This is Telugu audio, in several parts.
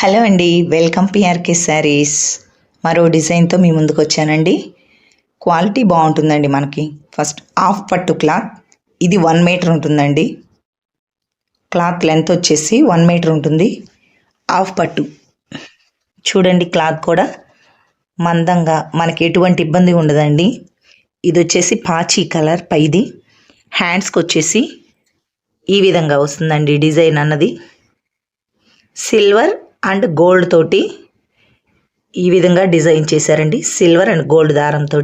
హలో అండి, వెల్కమ్ పిఆర్కే శారీస్. మరో డిజైన్తో మీ ముందుకు వచ్చానండి. క్వాలిటీ బాగుంటుందండి. మనకి ఫస్ట్ హాఫ్ పట్టు క్లాత్, ఇది 1 మీటర్ ఉంటుందండి. క్లాత్ లెంత్ వచ్చేసి 1 మీటర్ ఉంటుంది. హాఫ్ పట్టు చూడండి, క్లాత్ కూడా మందంగా మనకి ఎటువంటి ఇబ్బంది ఉండదండి. ఇది వచ్చేసి పాచీ కలర్ పైది. హ్యాండ్స్కి వచ్చేసి ఈ విధంగా వస్తుందండి డిజైన్ అన్నది. సిల్వర్ అండ్ గోల్డ్ తోటి ఈ విధంగా డిజైన్ చేశారండి. సిల్వర్ అండ్ గోల్డ్ దారంతో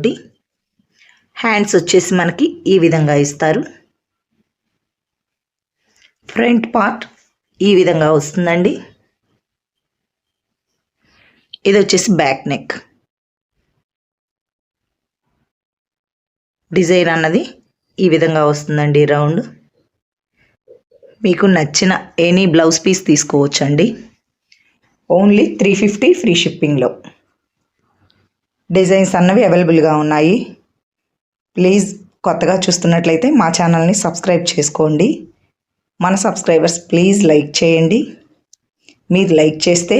హ్యాండ్స్ వచ్చేసి మనకి ఈ విధంగా ఇస్తారు. ఫ్రంట్ పార్ట్ ఈ విధంగా వస్తుందండి. ఇది వచ్చేసి బ్యాక్ నెక్ డిజైన్ అన్నది ఈ విధంగా వస్తుందండి. రౌండ్ మీకు నచ్చిన ఎనీ బ్లౌజ్ పీస్ తీసుకోవచ్చండి. ఓన్లీ 350 ఫ్రీ షిప్పింగ్లో డిజైన్స్ అన్నవి అవైలబుల్గా ఉన్నాయి. ప్లీజ్ కొత్తగా చూస్తున్నట్లయితే మా ఛానల్ని సబ్స్క్రైబ్ చేసుకోండి. మన సబ్స్క్రైబర్స్ ప్లీజ్ లైక్ చేయండి. మీరు లైక్ చేస్తే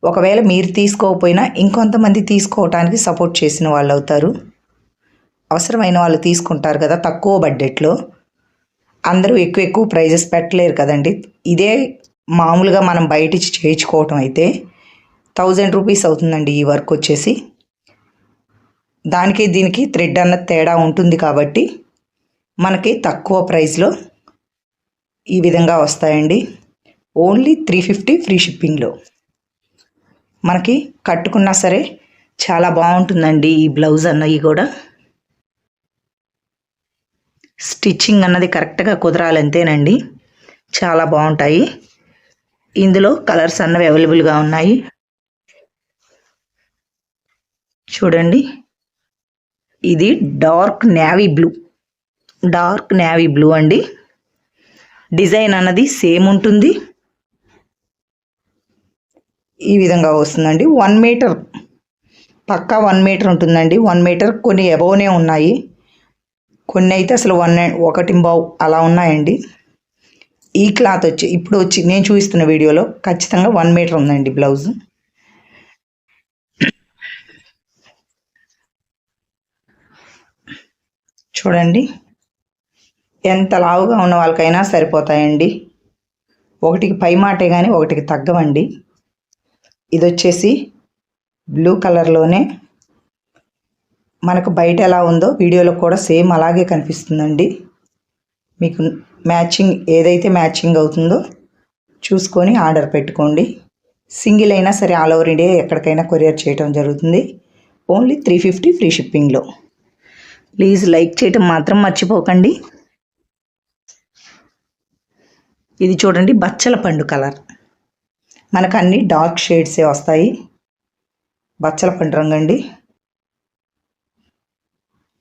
ఒకవేళ మీరు తీసుకోకపోయినా ఇంకొంతమంది తీసుకోవటానికి సపోర్ట్ చేసిన వాళ్ళు అవుతారు. అవసరమైన వాళ్ళు తీసుకుంటారు కదా. తక్కువ బడ్జెట్లో అందరూ ఎక్కువ ప్రైజెస్ పెట్టలేరు కదండి. ఇదే మామూలుగా మనం బయట చేయించుకోవటం అయితే 1000 రూపీస్ అవుతుందండి. ఈ వర్క్ వచ్చేసి దానికి దీనికి థ్రెడ్ అన్నది తేడా ఉంటుంది కాబట్టి మనకి తక్కువ ప్రైస్లో ఈ విధంగా వస్తాయండి. ఓన్లీ 350 ఫ్రీ షిప్పింగ్లో మనకి కట్టుకున్నా సరే చాలా బాగుంటుందండి. ఈ బ్లౌజ్ అన్నవి కూడా స్టిచ్చింగ్ అన్నది కరెక్ట్గా కుదరాలంతేనండి. చాలా బాగుంటాయి. ఇందులో కలర్స్ అన్నవి అవైలబుల్గా ఉన్నాయి. చూడండి, ఇది డార్క్ నేవీ బ్లూ అండి. డిజైన్ అన్నది సేమ్ ఉంటుంది. ఈ విధంగా వస్తుందండి. 1 మీటర్ పక్కా 1 మీటర్ ఉంటుందండి. 1 మీటర్ కొన్ని అబోవ్నే ఉన్నాయి. కొన్ని అయితే అసలు 1.25 అలా ఉన్నాయండి. ఈ క్లాత్ ఇప్పుడు నేను చూపిస్తున్న వీడియోలో ఖచ్చితంగా 1 మీటర్ ఉందండి బ్లౌజ్. చూడండి, ఎంత లావుగా ఉన్న వాళ్ళకైనా సరిపోతాయండి. ఒకటికి పై మాటే కానీ ఒకటికి తగ్గవండి. ఇది వచ్చేసి బ్లూ కలర్లోనే మనకు బయట ఎలా ఉందో వీడియోలో కూడా సేమ్ అలాగే కనిపిస్తుందండి. మీకు మ్యాచింగ్ ఏదైతే మ్యాచింగ్ అవుతుందో చూసుకొని ఆర్డర్ పెట్టుకోండి. సింగిల్ అయినా సరే ఆల్ ఓవర్ ఇండియా ఎక్కడికైనా కొరియర్ చేయడం జరుగుతుంది. ఓన్లీ 350 ఫ్రీ షిప్పింగ్లో. ప్లీజ్ లైక్ చేయటం మాత్రం మర్చిపోకండి. ఇది చూడండి, బచ్చల పండు కలర్. మనకు అన్ని డార్క్ షేడ్సే వస్తాయి. బచ్చల పండు రంగు అండి.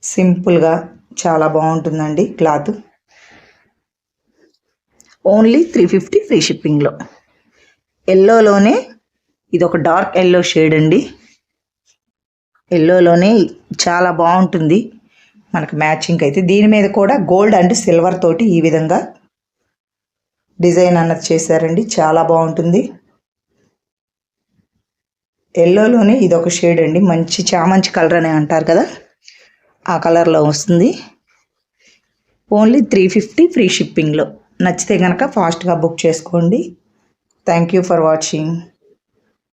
సింపుల్గా చాలా బాగుంటుందండి క్లాత్. ఓన్లీ 350 ఫ్రీ షిప్పింగ్లో. ఎల్లోలోనే ఇది ఒక డార్క్ ఎల్లో షేడ్ అండి. ఎల్లోలోనే చాలా బాగుంటుంది మనకు మ్యాచింగ్ అయితే. దీని మీద కూడా గోల్డ్ అండ్ సిల్వర్ తోటి ఈ విధంగా డిజైన్ అన్నది చేశారండి. చాలా బాగుంటుంది. ఎల్లోలోనే ఇది ఒక షేడ్ అండి. మంచి చామంచి కలర్ అని అంటారు కదా, ఆ కలర్లో వస్తుంది. ఓన్లీ 350 ఫ్రీ షిప్పింగ్లో. నచ్చితే కనుక ఫాస్ట్గా బుక్ చేసుకోండి. Thank you for watching.